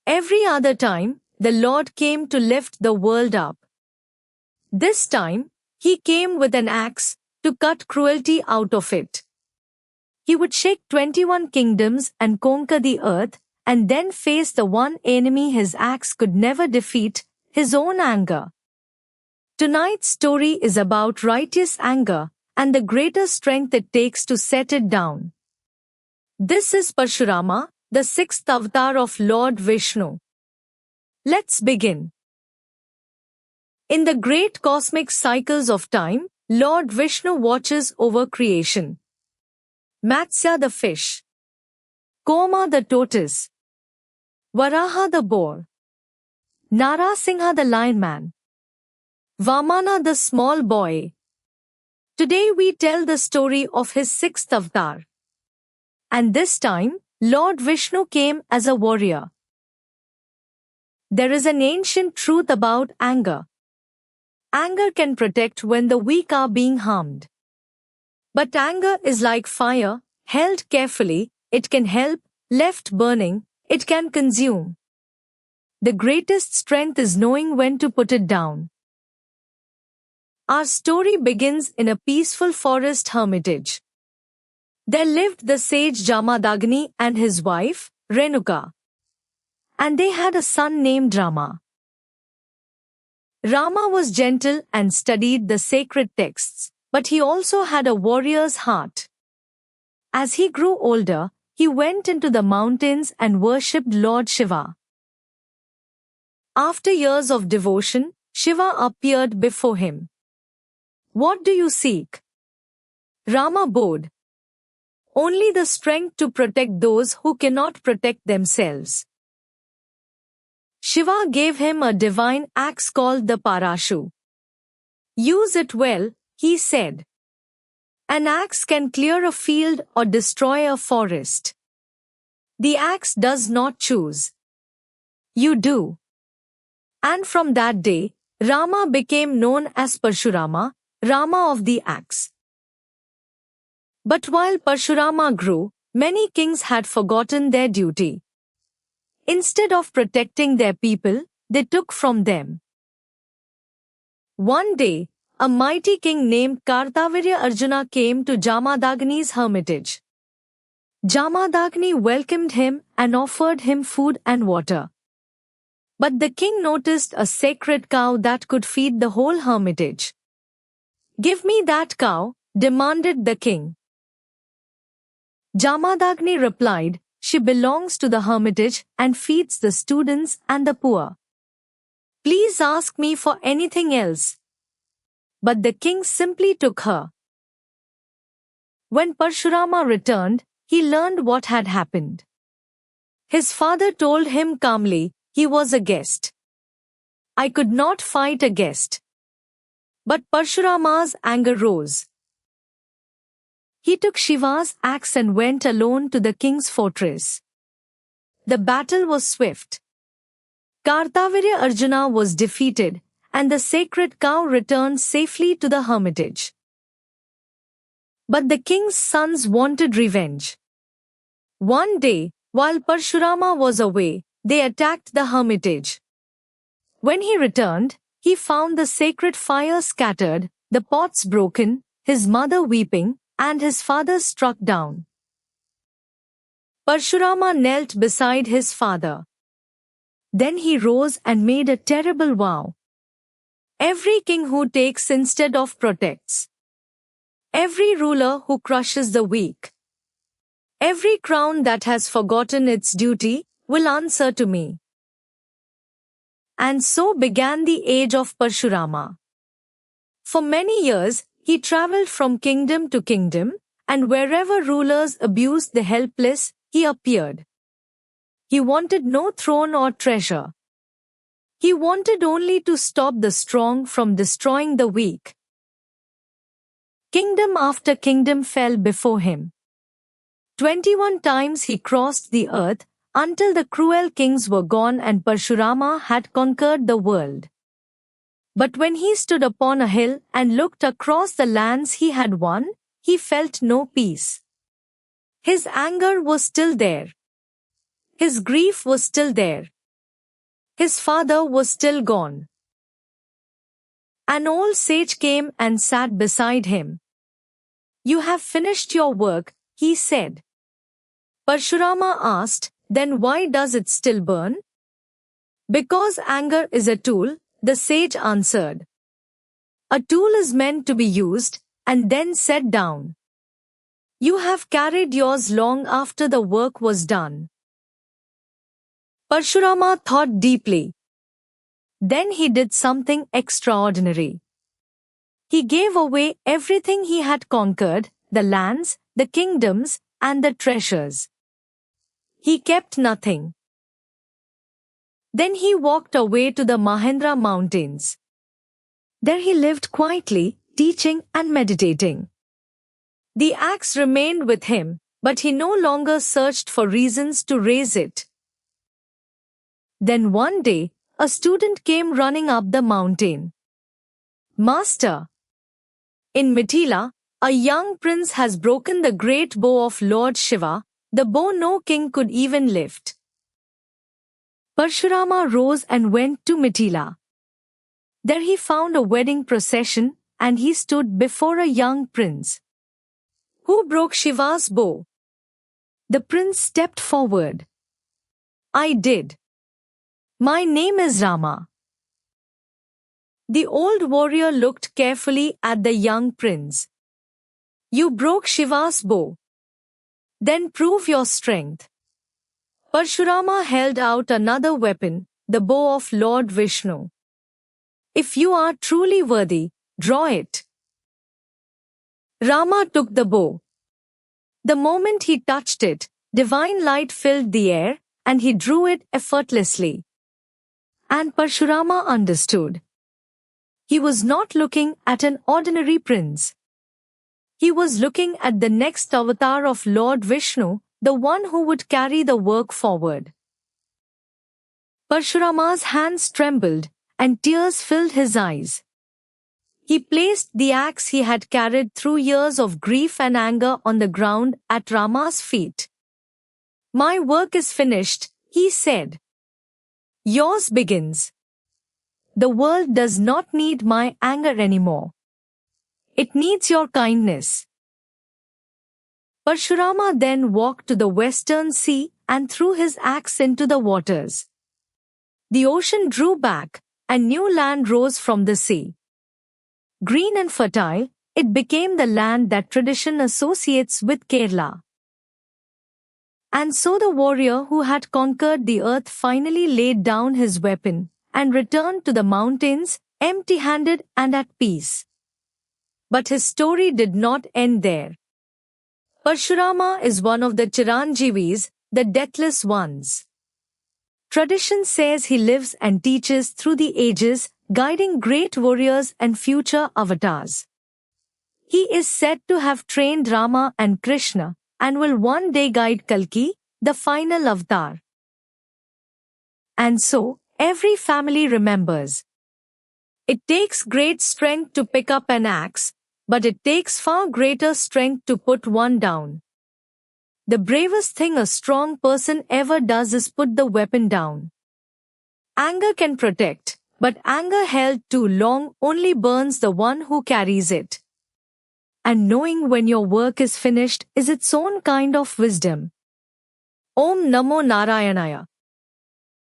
Every other time, the Lord came to lift the world up. This time, he came with an axe to cut cruelty out of it. He would shake 21 kingdoms and conquer the earth, and then face the one enemy his axe could never defeat, his own anger. Tonight's story is about righteous anger and the greater strength it takes to set it down. This is Parshurama, the sixth avatar of Lord Vishnu. Let's begin. In the great cosmic cycles of time, Lord Vishnu watches over creation. Matsya the fish, Koma the tortoise, Varaha the boar, Narasingha the lion man, Vamana the small boy. Today we tell the story of his sixth avatar. And this time, Lord Vishnu came as a warrior. There is an ancient truth about anger. Anger can protect when the weak are being harmed. But anger is like fire, held carefully, it can help, left burning, it can consume. The greatest strength is knowing when to put it down. Our story begins in a peaceful forest hermitage. There lived the sage Jamadagni and his wife, Renuka. And they had a son named Rama. Rama was gentle and studied the sacred texts, but he also had a warrior's heart. As he grew older, he went into the mountains and worshipped Lord Shiva. After years of devotion, Shiva appeared before him. "What do you seek?" Rama bowed. "Only the strength to protect those who cannot protect themselves." Shiva gave him a divine axe called the Parashu. "Use it well," he said. "An axe can clear a field or destroy a forest. The axe does not choose. You do." And from that day, Rama became known as Parshurama, Rama of the axe. But while Parshurama grew, many kings had forgotten their duty. Instead of protecting their people, they took from them. One day, a mighty king named Kartavirya Arjuna came to Jamadagni's hermitage. Jamadagni welcomed him and offered him food and water. But the king noticed a sacred cow that could feed the whole hermitage. "Give me that cow," demanded the king. Jamadagni replied, "She belongs to the hermitage and feeds the students and the poor. Please ask me for anything else." But the king simply took her. When Parshurama returned, he learned what had happened. His father told him calmly, he was a guest. "I could not fight a guest." But Parshurama's anger rose. He took Shiva's axe and went alone to the king's fortress. The battle was swift. Kartavirya Arjuna was defeated, and the sacred cow returned safely to the hermitage. But the king's sons wanted revenge. One day, while Parshurama was away, they attacked the hermitage. When he returned, he found the sacred fire scattered, the pots broken, his mother weeping, and his father struck down. Parshurama knelt beside his father. Then he rose and made a terrible vow. "Every king who takes instead of protects. Every ruler who crushes the weak. Every crown that has forgotten its duty will answer to me." And so began the age of Parshurama. For many years, he traveled from kingdom to kingdom, and wherever rulers abused the helpless, he appeared. He wanted no throne or treasure. He wanted only to stop the strong from destroying the weak. Kingdom after kingdom fell before him. 21 times he crossed the earth, until the cruel kings were gone and Parshurama had conquered the world. But when he stood upon a hill and looked across the lands he had won, he felt no peace. His anger was still there. His grief was still there. His father was still gone. An old sage came and sat beside him. "You have finished your work," he said. Parshurama asked, "Then why does it still burn?" "Because anger is a tool," the sage answered. "A tool is meant to be used and then set down. You have carried yours long after the work was done." Parshurama thought deeply. Then he did something extraordinary. He gave away everything he had conquered, the lands, the kingdoms, and the treasures. He kept nothing. Then he walked away to the Mahendra mountains. There he lived quietly, teaching and meditating. The axe remained with him, but he no longer searched for reasons to raise it. Then one day, a student came running up the mountain. "Master, in Mithila, a young prince has broken the great bow of Lord Shiva, the bow no king could even lift." Parshurama rose and went to Mithila. There he found a wedding procession, and he stood before a young prince. "Who broke Shiva's bow?" The prince stepped forward. "I did. My name is Rama." The old warrior looked carefully at the young prince. "You broke Shiva's bow. Then prove your strength." Parshurama held out another weapon, the bow of Lord Vishnu. "If you are truly worthy, draw it." Rama took the bow. The moment he touched it, divine light filled the air, and he drew it effortlessly. And Parshurama understood. He was not looking at an ordinary prince. He was looking at the next avatar of Lord Vishnu, the one who would carry the work forward. Parshurama's hands trembled, and tears filled his eyes. He placed the axe he had carried through years of grief and anger on the ground at Rama's feet. "My work is finished," he said. "Yours begins. The world does not need my anger anymore. It needs your kindness." Parshurama then walked to the western sea and threw his axe into the waters. The ocean drew back, and new land rose from the sea. Green and fertile, it became the land that tradition associates with Kerala. And so the warrior who had conquered the earth finally laid down his weapon and returned to the mountains, empty-handed and at peace. But his story did not end there. Parshurama is one of the Chiranjeevis, the deathless ones. Tradition says he lives and teaches through the ages, guiding great warriors and future avatars. He is said to have trained Rama and Krishna, and will one day guide Kalki, the final avatar. And so, every family remembers. It takes great strength to pick up an axe, but it takes far greater strength to put one down. The bravest thing a strong person ever does is put the weapon down. Anger can protect, but anger held too long only burns the one who carries it. And knowing when your work is finished is its own kind of wisdom. Om Namo Narayanaya.